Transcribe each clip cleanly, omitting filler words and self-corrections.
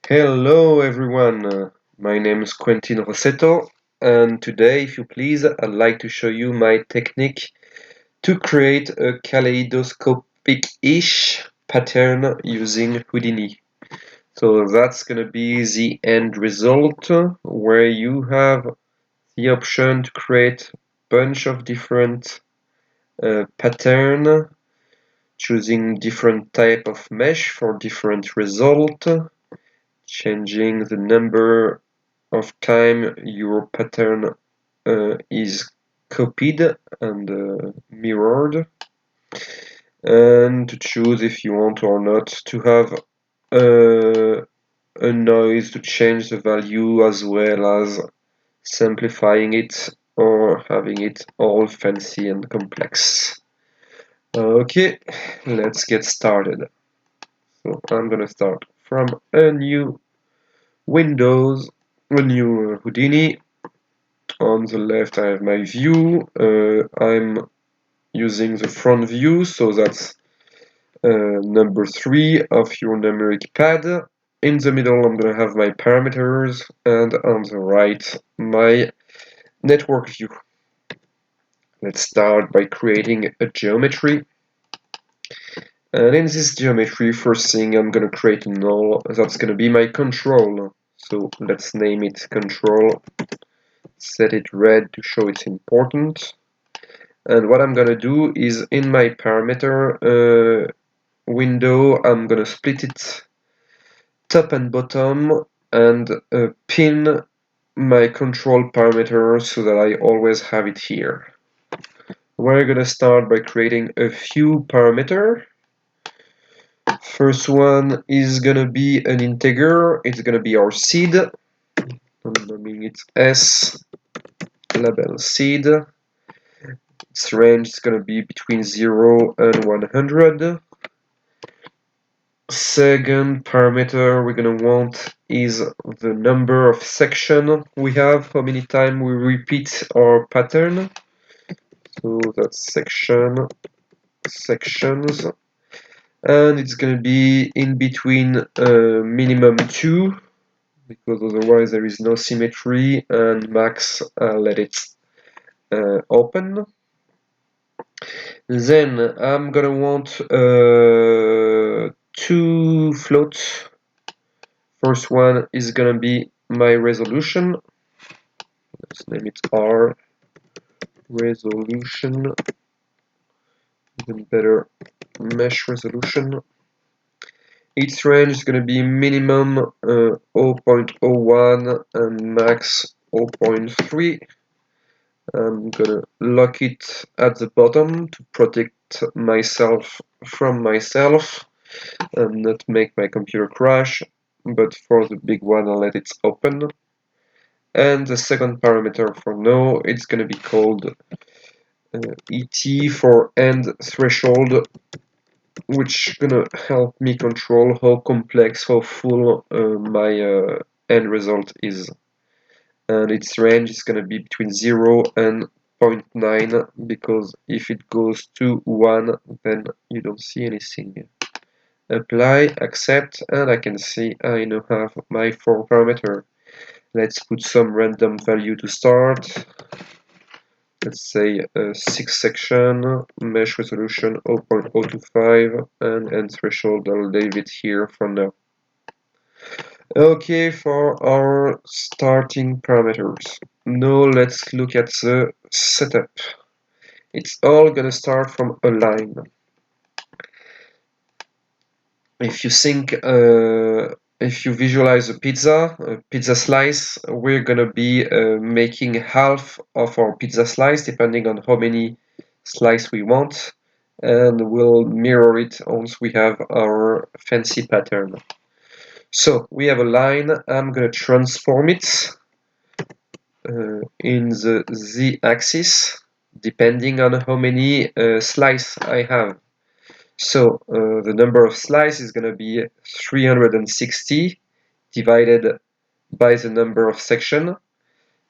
Hello everyone, my name is Quentin Rossetto, and today, if you please, I'd like to show you my technique to create a kaleidoscopic-ish pattern using Houdini. So that's gonna be the end result, where you have the option to create a bunch of different pattern, choosing different type of mesh for different result, changing the number of time your pattern is copied and mirrored, and to choose if you want or not to have a noise to change the value, as well as simplifying it or having it all fancy and complex. Okay, let's get started. So I'm gonna start from a new Windows, a new Houdini. On the left I have my view. I'm using the front view, so that's number 3 of your numeric pad. In the middle I'm going to have my parameters, and on the right my network view. Let's start by creating a geometry. And in this geometry, first thing, I'm going to create a null that's going to be my control. So let's name it control. Set it red to show it's important. And what I'm gonna do is, in my parameter window, I'm gonna split it top and bottom, and pin my control parameter so that I always have it here. We're gonna start by creating a few parameters. First one is gonna be an integer. It's gonna be our seed. I'm naming it S, label seed. Its range is going to be between 0 and 100. Second parameter we're going to want is the number of sections we have, how many times we repeat our pattern. So that's sections, and it's going to be in between minimum 2, because otherwise there is no symmetry, and max let it open. Then I'm gonna want two floats. First one is gonna be my resolution. Let's name it R resolution. Even better, mesh resolution. Its range is gonna be minimum 0.01 and max 0.3. I'm gonna lock it at the bottom to protect myself from myself and not make my computer crash, but for the big one I'll let it open. And the second parameter for now, it's gonna be called ET for end threshold, which gonna help me control how complex, how full my end result is. And its range is going to be between 0 and 0.9, because if it goes to 1, then you don't see anything. Apply, accept, and I can see I now have my 4 parameter. Let's put some random value to start. Let's say 6 section, mesh resolution 0.025, and end threshold, I'll leave it here for now. Okay, for our starting parameters. Now let's look at the setup. It's all gonna start from a line. If you think, if you visualize a pizza slice, we're gonna be making half of our pizza slice, depending on how many slices we want, and we'll mirror it once we have our fancy pattern. So we have a line. I'm gonna transform it in the z-axis, depending on how many slices I have. So the number of slices is going to be 360 divided by the number of section,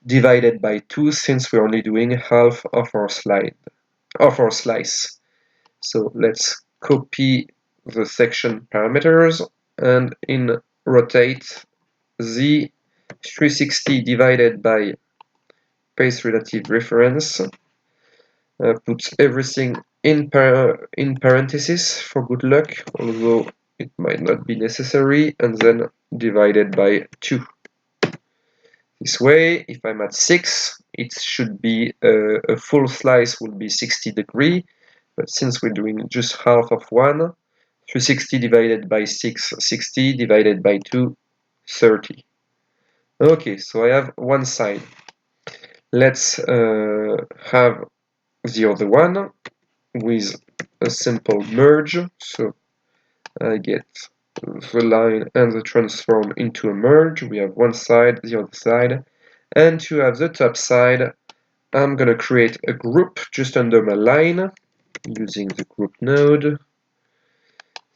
divided by 2, since we're only doing half of our slice. So let's copy the section parameters, and in rotate the 360 divided by space relative reference. Put everything in parentheses for good luck, although it might not be necessary, and then divided by 2. This way, if I'm at 6, it should be a full slice will be 60 degrees, but since we're doing just half of one, 360 divided by 6, 60 divided by 2, 30. Okay, so I have one side. Let's have the other one with a simple merge. So I get the line and the transform into a merge. We have one side, the other side. And to have the top side, I'm going to create a group just under my line using the group node.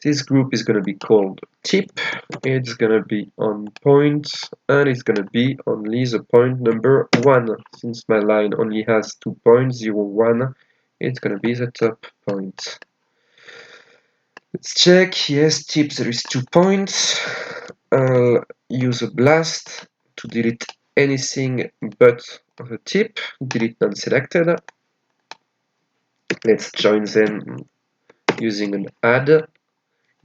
This group is going to be called tip. It's going to be on point, and it's going to be only the point number 1. Since my line only has 2 points, 0, 1, it's going to be the top point. Let's check. Yes, tip, there is 2 points. I'll use a blast to delete anything but the tip. Delete non-selected. Let's join them using an add.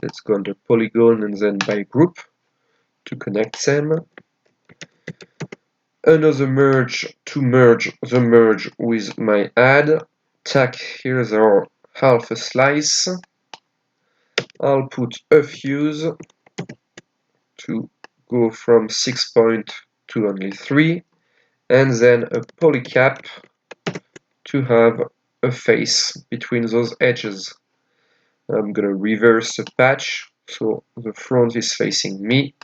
Let's go under polygon and then by group to connect them. Another merge to merge the merge with my add. Tack, here's our half a slice. I'll put a fuse to go from 6 point to only 3, and then a polycap to have a face between those edges. I'm gonna reverse the patch so the front is facing me,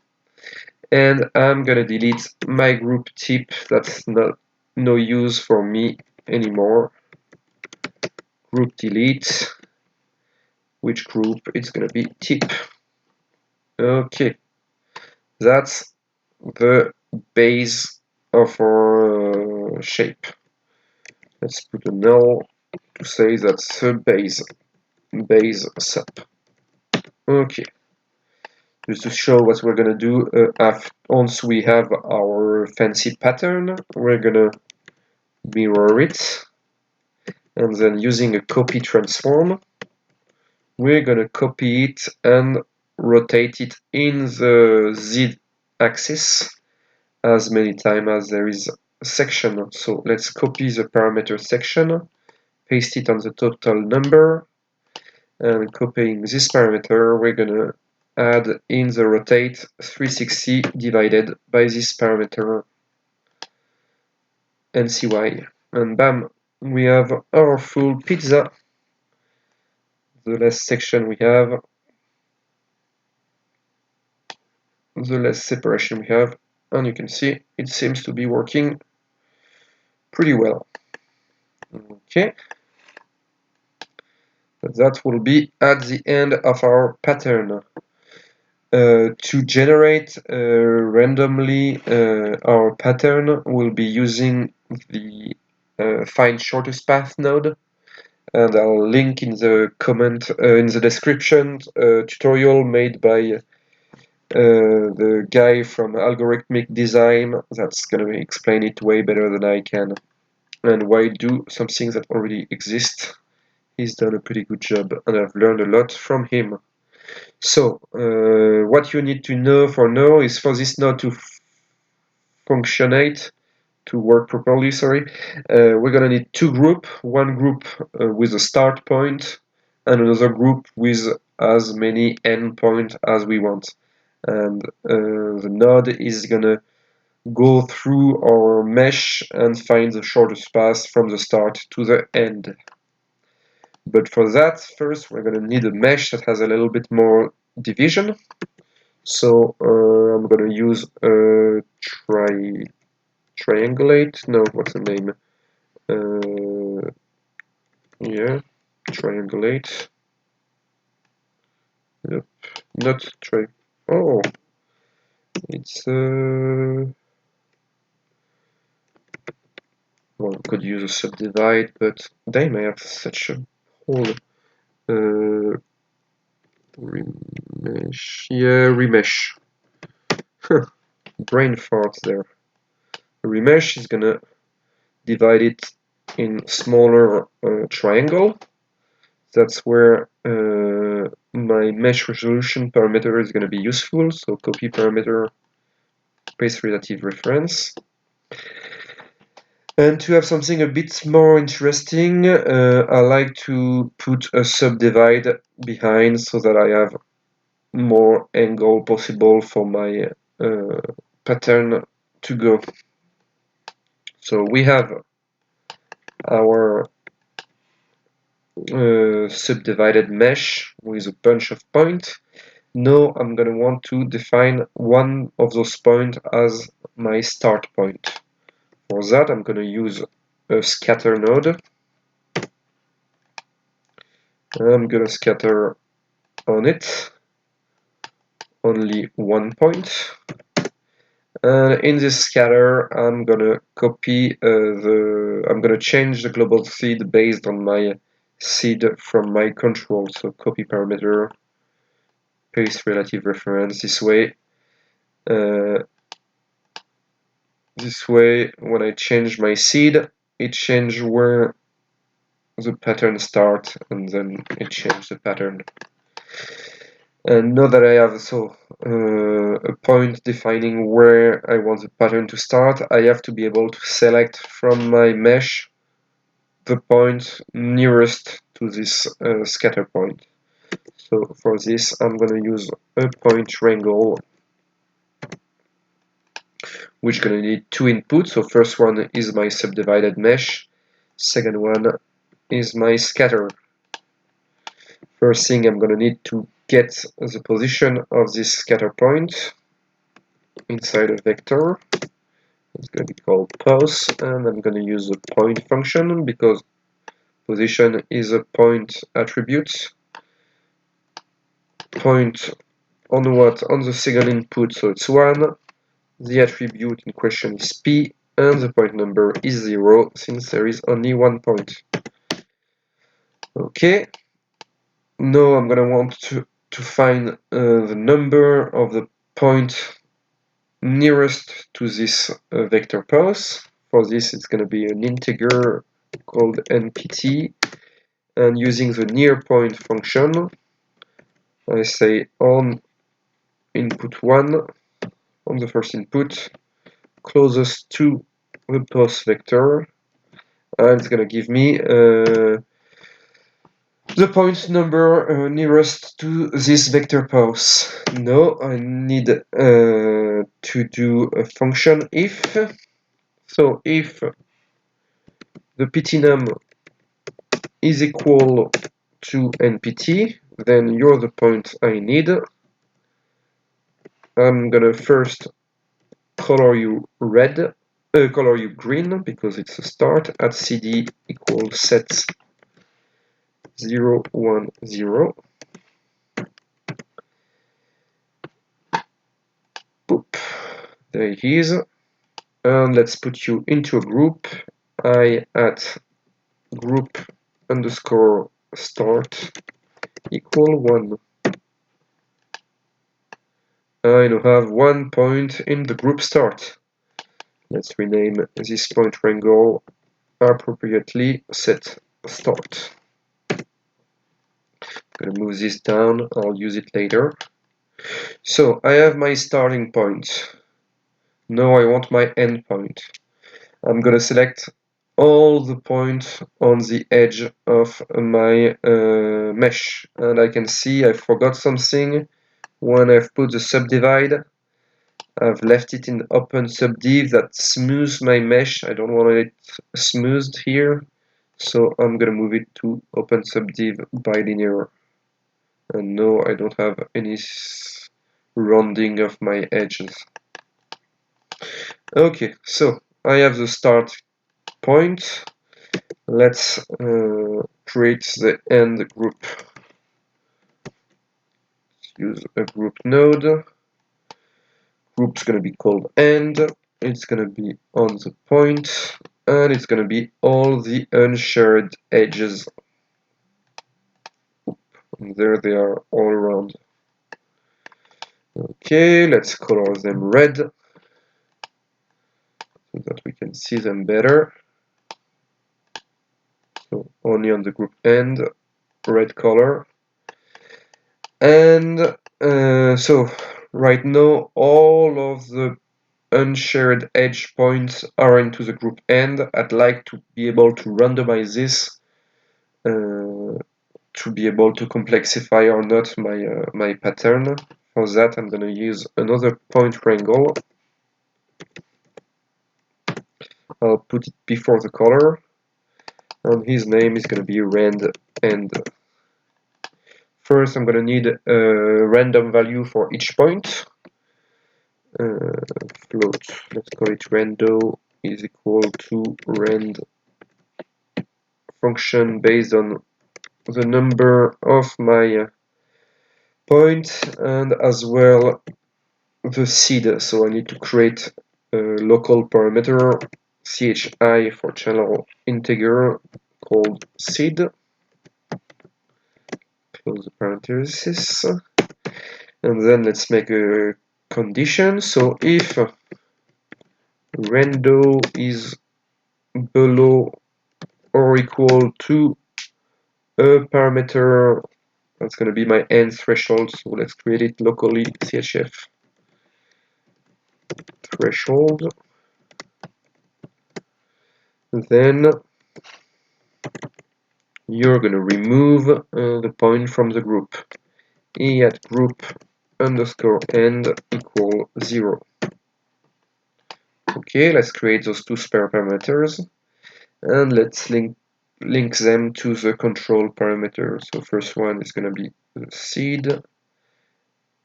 and I'm gonna delete my group tip. That's not no use for me anymore. Group delete. Which group? It's gonna be tip. Okay, that's the base of our shape. Let's put a null to say that's the base sub. Okay, just to show what we're gonna do once we have our fancy pattern, we're gonna mirror it, and then using a copy transform, we're gonna copy it and rotate it in the Z axis as many times as there is a section. So let's copy the parameter section, paste it on the total number, and copying this parameter, we're gonna add in the rotate 360 divided by this parameter and see why. And bam, we have our full pizza. The less section we have, the less separation we have, and you can see it seems to be working pretty well. Okay, but that will be at the end of our pattern. To generate randomly our pattern, we'll be using the find shortest path node, and I'll link in the comment in the description tutorial made by the guy from Algorithmic Design that's gonna explain it way better than I can, and why do something that already exists. He's done a pretty good job, and I've learned a lot from him. So, what you need to know for now is for this node to functionate, to work properly, we're gonna need 2 groups, one group with a start point, and another group with as many endpoints as we want. And the node is gonna go through our mesh and find the shortest path from the start to the end. But for that, first we're gonna need a mesh that has a little bit more division. So I'm gonna use triangulate. No, what's the name? Yeah, triangulate. Yep, not tri. Oh, it's well, we could use a subdivide, but they may have such a hole. Remesh. Yeah, remesh. Brain fart there. Remesh is gonna divide it in smaller triangle. That's where my mesh resolution parameter is going to be useful. So copy parameter, paste relative reference. And to have something a bit more interesting, I like to put a subdivide behind so that I have more angle possible for my pattern to go. So we have our subdivided mesh with a bunch of points. Now I'm going to want to define one of those points as my start point. For that I'm going to use a scatter node. I'm going to scatter on it only one point. And in this scatter I'm going to copy I'm going to change the global seed based on my seed from my control. So copy parameter, paste relative reference. This way when I change my seed, it changes where the pattern starts, and then it changes the pattern. And now that I have a point defining where I want the pattern to start, I have to be able to select from my mesh the point nearest to this scatter point. So for this I'm going to use a point wrangle, which is going to need two inputs. So first one is my subdivided mesh, second one is my scatter. First thing, I'm going to need to get the position of this scatter point inside a vector. It's going to be called pos, and I'm going to use the point function because position is a point attribute. Point on what? On the second input, so it's 1. The attribute in question is p, and the point number is 0 since there is only one point. Okay. Now I'm going to want to find the number of the point nearest to this vector pos. For this it's going to be an integer called npt, and using the near point function I say on input 1, on the first input closest to the pos vector, and it's going to give me the point number nearest to this vector pos. Now I need to do a function if. So if the ptnum is equal to npt, then you're the point I need. I'm gonna first color you red, color you green because it's a start at cd equals set 0, 1, 0. Boop. There it is. And let's put you into a group. I at group underscore start equal 1. I now have 1 point in the group start. Let's rename this point wrangle appropriately set start. I'm gonna move this down, I'll use it later. So I have my starting point. Now I want my end point. I'm gonna select all the points on the edge of my mesh, and I can see I forgot something. When I've put the subdivide, I've left it in open subdiv. That smooths my mesh. I don't want it smoothed here, so I'm gonna move it to open subdiv bilinear. And no, I don't have any rounding of my edges. Okay, so I have the start point. Let's create the end group. Let's use a group node. Group's going to be called end. It's going to be on the point, and it's going to be all the unshared edges. And there they are all around. Okay, let's color them red so that we can see them better. So only on the group end, red color. And so right now all of the unshared edge points are into the group end. I'd like to be able to randomize this to be able to complexify or not my pattern. For that, I'm going to use another point wrangle. I'll put it before the color, and his name is going to be rand end. First, I'm going to need a random value for each point. Float, let's call it rando is equal to rand function based on the number of my point and as well the seed. So I need to create a local parameter chi for channel integer called seed. Close the parenthesis. And then let's make a condition. So if rando is below or equal to a parameter, that's going to be my end threshold. So let's create it locally, chf threshold. Then you're going to remove the point from the group. E at group underscore end equal 0. Okay, let's create those two spare parameters and let's link them to the control parameter. So first one is going to be the seed,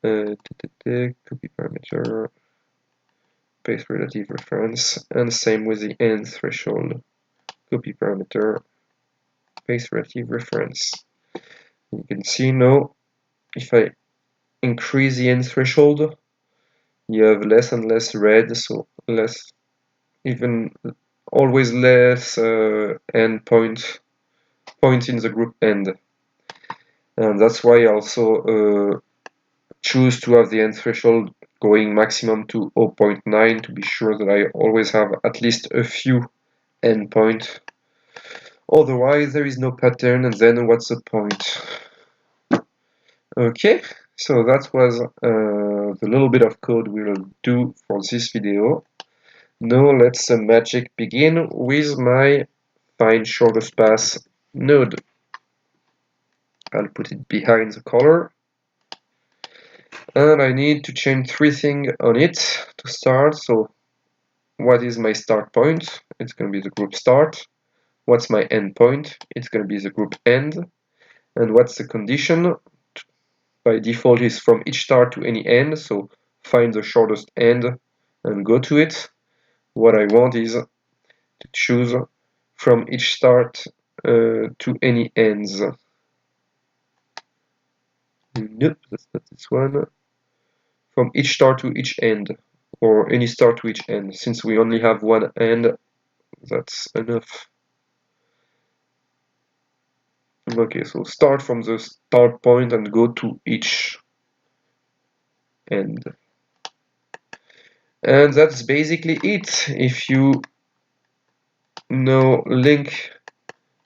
copy parameter, paste relative reference, and same with the end threshold, copy parameter, paste relative reference. You can see now if I increase the end threshold, you have less and less red, so less, even always less end points in the group end. And that's why I also choose to have the end threshold going maximum to 0.9 to be sure that I always have at least a few endpoints. Otherwise, there is no pattern, and then what's the point? Okay, so that was the little bit of code we'll do for this video. Now let's magic begin with my find shortest path node. I'll put it behind the color. And I need to change 3 things on it to start. So what is my start point? It's going to be the group start. What's my end point? It's going to be the group end. And what's the condition? By default is from each start to any end. So find the shortest end and go to it. What I want is to choose from each start to any ends. Nope, that's not this one. From each start to each end, or any start to each end. Since we only have one end, that's enough. Okay, so start from the start point and go to each end. And that's basically it. If you now link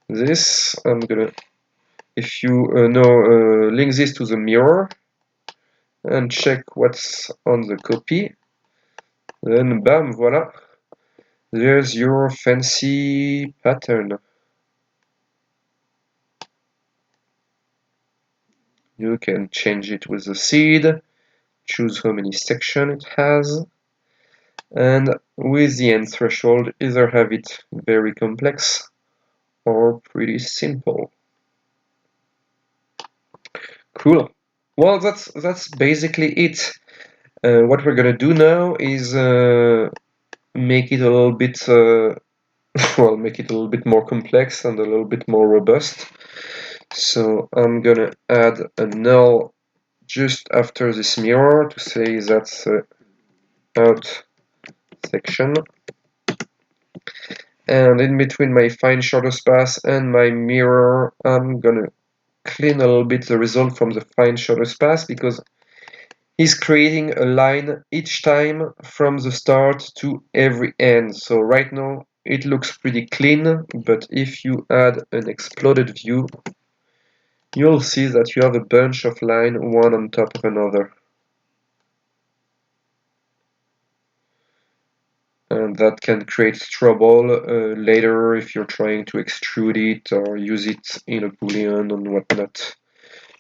this, if you link this to the mirror and check what's on the copy, then bam, voila, there's your fancy pattern. You can change it with the seed, choose how many sections it has, and with the end threshold either have it very complex or pretty simple. Cool. Well, that's basically it. What we're gonna do now is make it a little bit well, make it a little bit more complex and a little bit more robust. So I'm gonna add a null just after this mirror to say that's out section, and in between my find shortest path and my mirror I'm gonna clean a little bit the result from the find shortest path, because is creating a line each time from the start to every end. So right now it looks pretty clean, but if you add an exploded view, you'll see that you have a bunch of lines one on top of another. And that can create trouble later if you're trying to extrude it or use it in a boolean and whatnot.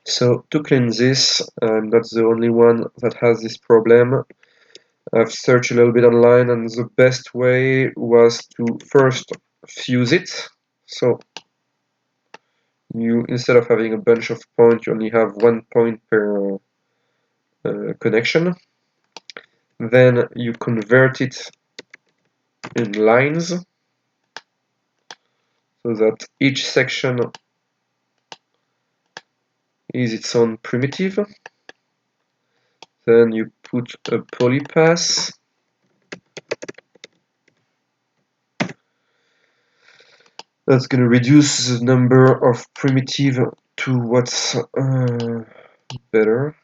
So to clean this, I'm not the only one that has this problem. I've searched a little bit online, and the best way was to first fuse it. So you, instead of having a bunch of points, you only have 1 point per connection. Then you convert it in lines so that each section is its own primitive. Then you put a polypath. That's going to reduce the number of primitive to what's better.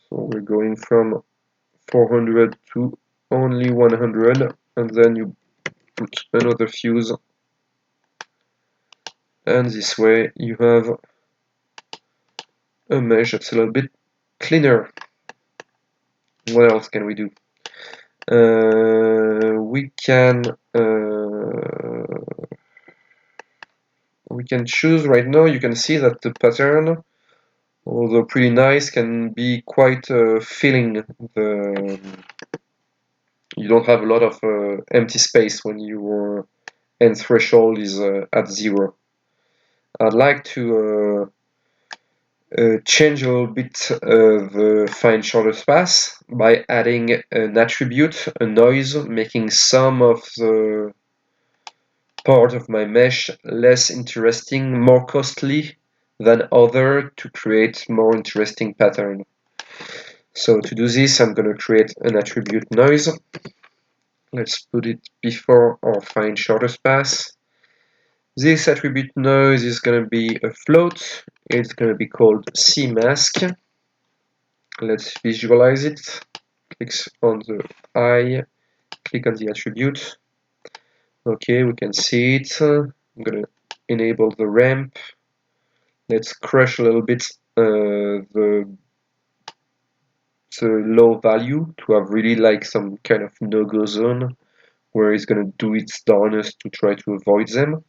So we're going from 400 to only 100, and then you put another fuse, and this way you have a mesh that's a little bit cleaner. What else can we do? We can choose right now. You can see that the pattern, although pretty nice, can be quite filling. You don't have a lot of empty space when your end threshold is at 0. I'd like to change a little bit the find shortest path by adding an attribute, a noise, making some of the part of my mesh less interesting, more costly than other to create more interesting pattern. So to do this, I'm going to create an attribute noise. Let's put it before our find shortest path. This attribute noise is going to be a float. It's going to be called CMask. Let's visualize it. Click on the eye, click on the attribute. Okay, we can see it. I'm going to enable the ramp. Let's crush a little bit the low value to have really like some kind of no-go zone where it's going to do its darnest to try to avoid them.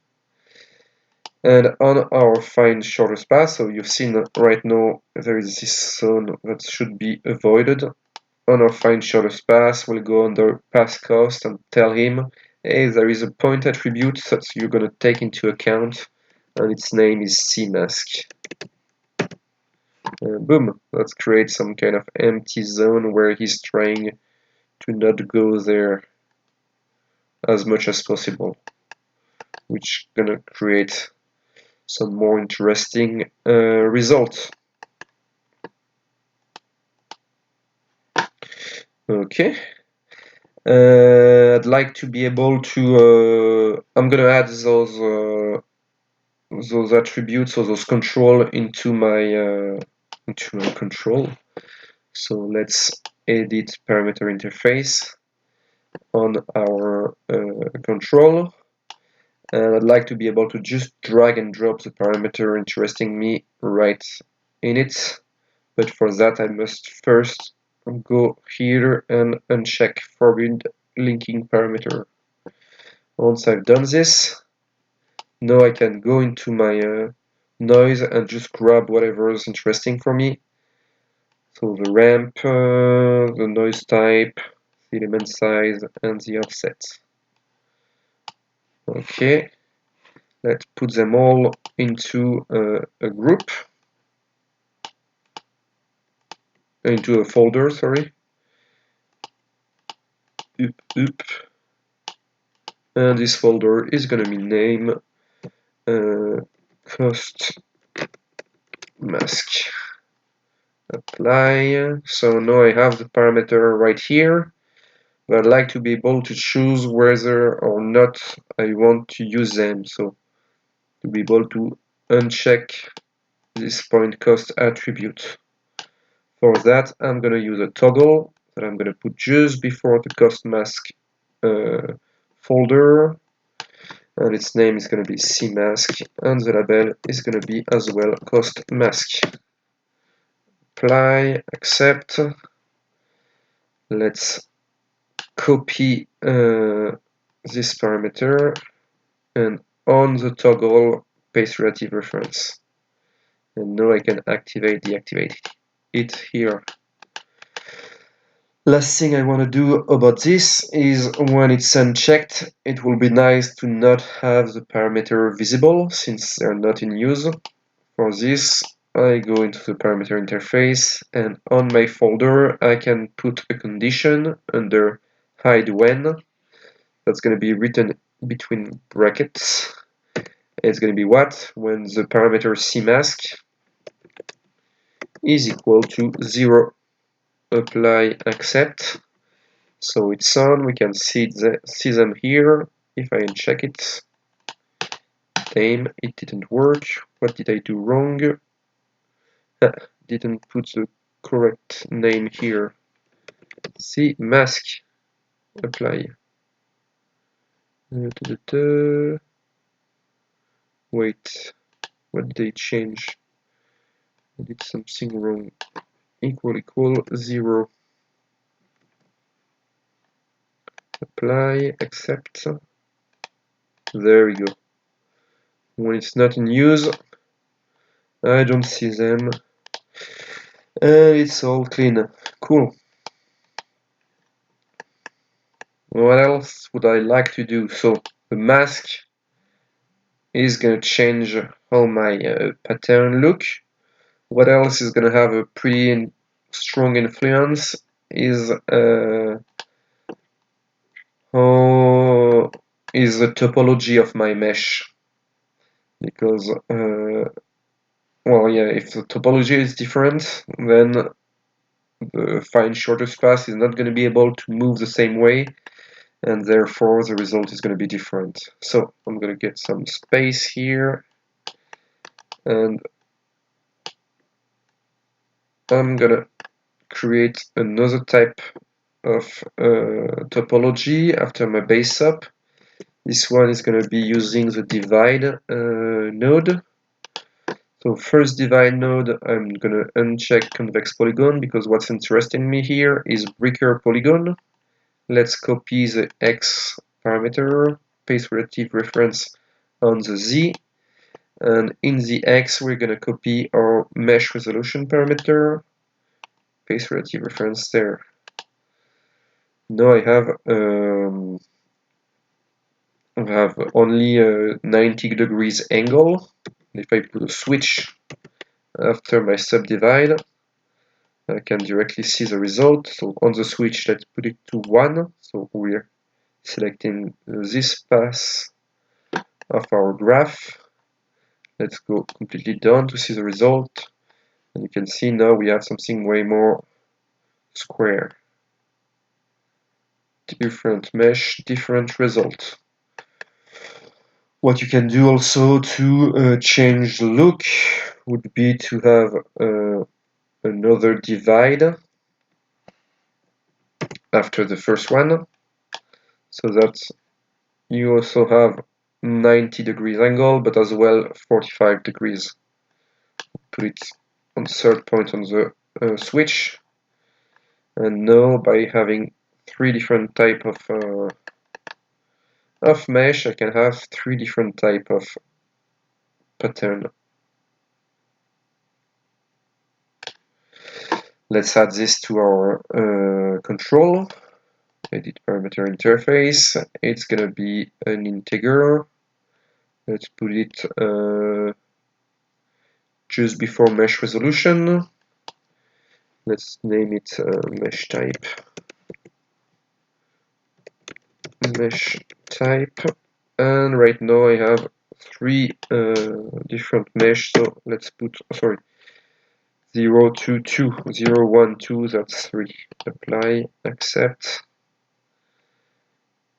And on our find shortest path, so you've seen right now there is this zone that should be avoided. On our find shortest path, we'll go under path cost and tell him, hey, there is a point attribute that you're going to take into account, and its name is CMask. Boom, let's create some kind of empty zone where he's trying to not go there as much as possible, which is going to create some more interesting results. Okay. I'd like to be able to. I'm gonna add those attributes or those control into my control. So let's edit parameter interface on our control. And I'd like to be able to just drag and drop the parameter interesting me right in it. But for that, I must first go here and uncheck forbid linking parameter. Once I've done this, now I can go into my noise and just grab whatever is interesting for me. So the ramp, the noise type, the element size, and the offset. Okay, let's put them all into a group, into a folder, sorry. Oop. And this folder is going to be named cost mask. Apply. So now I have the parameter right here, but I'd like to be able to choose whether or not I want to use them. So to be able to uncheck this point cost attribute. For that, I'm going to use a toggle that I'm going to put just before the cost mask folder, and its name is going to be cmask, and the label is going to be as well cost mask. Apply, accept. Let's copy this parameter, and on the toggle paste relative reference. And now I can deactivate it here. Last thing I want to do about this is when it's unchecked, it will be nice to not have the parameter visible since they're not in use. For this, I go into the parameter interface, and on my folder I can put a condition under hide when. That's going to be written between brackets. It's going to be what? When the parameter cmask is equal to 0. Apply, accept. So it's on, we can see them here. If I uncheck it, damn, it didn't work. What did I do wrong? Didn't put the correct name here. See, mask, apply. Wait, what did I change? I did something wrong. Equal 0. Apply, accept. There we go. When it's not in use, I don't see them. It's all clean. Cool. What else would I like to do? So the mask is going to change how my pattern look. What else is going to have a pretty strong influence is the topology of my mesh. Because well, yeah, if the topology is different, then the find shortest path is not going to be able to move the same way, and therefore the result is going to be different. So I'm going to get some space here, and I'm going to create another type of topology after my base up. This one is going to be using the divide node. So first divide node, I'm going to uncheck convex polygon because what's interesting me here is breaker polygon. Let's copy the x parameter, paste relative reference on the z, and in the x we're going to copy our mesh resolution parameter, paste relative reference there. Now I have only a 90 degrees angle. If I put a switch after my subdivide, I can directly see the result. So on the switch, let's put it to 1. So we're selecting this path of our graph. Let's go completely down to see the result. And you can see now we have something way more square. Different mesh, different result. What you can do also to change the look would be to have another divide after the first one, so that you also have 90 degrees angle, but as well 45 degrees. Put it on third point on the switch, and now by having 3 different type of mesh, I can have 3 different type of pattern. Let's add this to our control. Edit parameter interface. It's gonna be an integer. Let's put it just before mesh resolution. Let's name it mesh type. Mesh type. And right now I have 3 different mesh. So let's put 0, 2, 2, 0, 1, 2. That's 3. Apply, accept.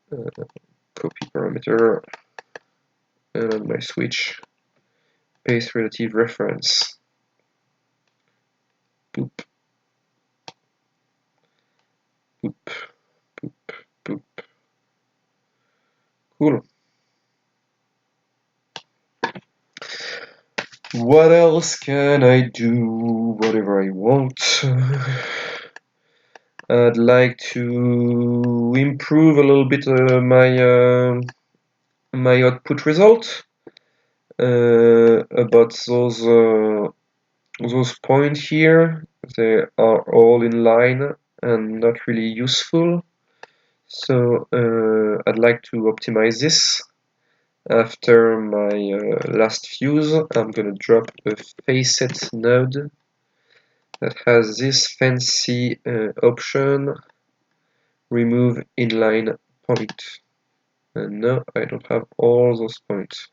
Copy parameter. And on my switch, paste relative reference. Boop. Boop, boop, boop. Cool. What else can I do? Whatever I want. I'd like to improve a little bit my output result. About those points here, they are all in line and not really useful. So I'd like to optimize this. After my last fuse, I'm gonna drop a facet node that has this fancy option, remove inline point. And no, I don't have all those points.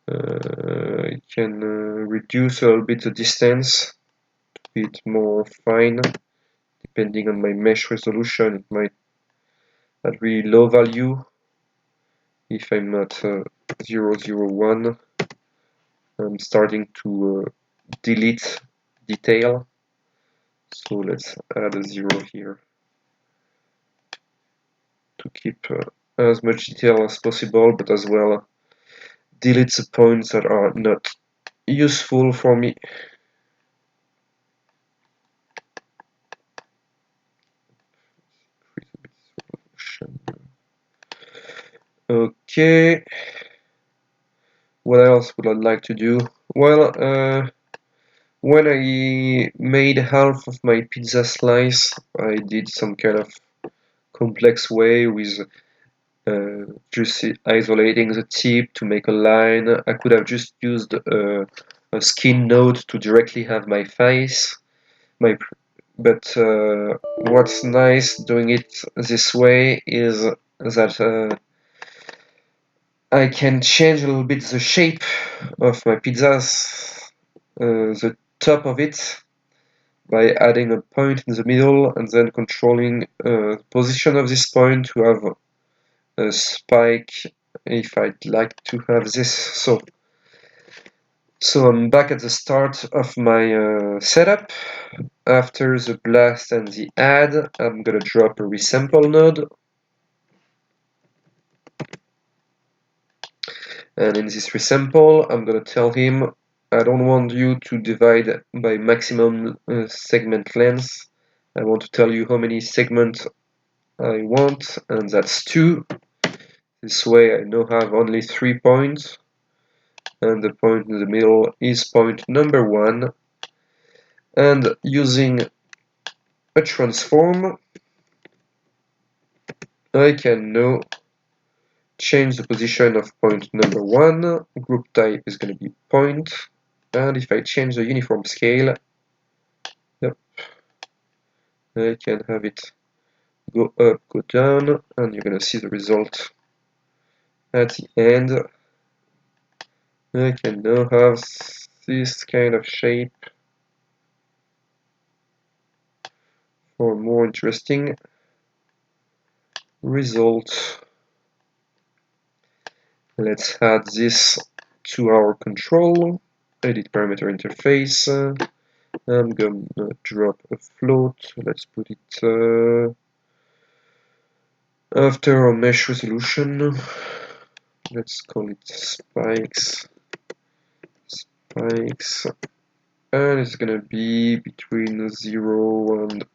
I can reduce a little bit the distance to be it more fine. Depending on my mesh resolution, it might at really low value. If I'm at 001, I'm starting to delete detail. So let's add a 0 here to keep as much detail as possible, but as well delete the points that are not useful for me. Okay, what else would I like to do? Well, when I made half of my pizza slice, I did some kind of complex way with just isolating the tip to make a line. I could have just used a skin node to directly have my face. But what's nice doing it this way is that I can change a little bit the shape of my pizzas, the top of it, by adding a point in the middle and then controlling the position of this point to have a spike if I'd like to have this. So I'm back at the start of my setup. After the blast and the add, I'm gonna drop a resample node. And in this resample, I'm gonna tell him I don't want you to divide by maximum segment length. I want to tell you how many segments I want, and that's 2. This way I now have only 3 points, and the point in the middle is point number 1. And using a transform, I can now change the position of point number 1. Group type is going to be point, and if I change the uniform scale, yep, I can have it go up, go down, and you're going to see the result at the end. I can now have this kind of shape for more interesting result. Let's add this to our control. Edit parameter interface. I'm gonna drop a float. Let's put it after our mesh resolution. Let's call it spikes. Spikes. And it's gonna be between 0 and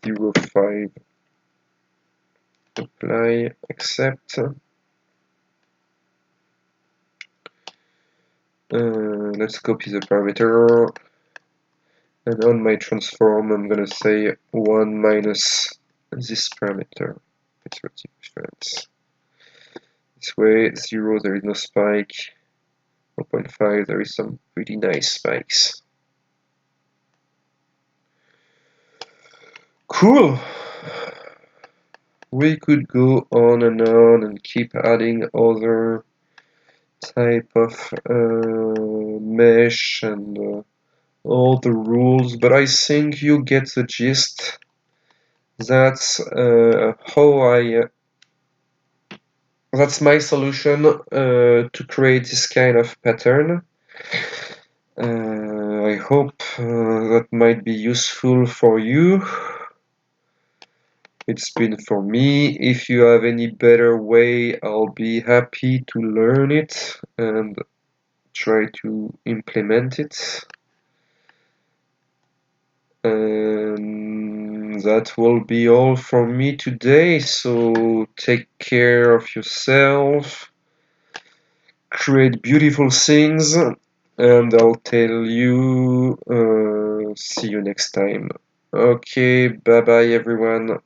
0.5. Apply, accept. Let's copy the parameter. And on my transform, I'm gonna say 1 minus this parameter. It's difference. This way, 0, there is no spike. 0.5, there is some pretty nice spikes. Cool! We could go on and keep adding other type of mesh and all the rules, but I think you get the gist. That's that's my solution to create this kind of pattern. I hope that might be useful for you. It's been for me. If you have any better way, I'll be happy to learn it and try to implement it. And that will be all from me today. So take care of yourself, create beautiful things, and I'll tell you, see you next time. Okay, bye bye everyone.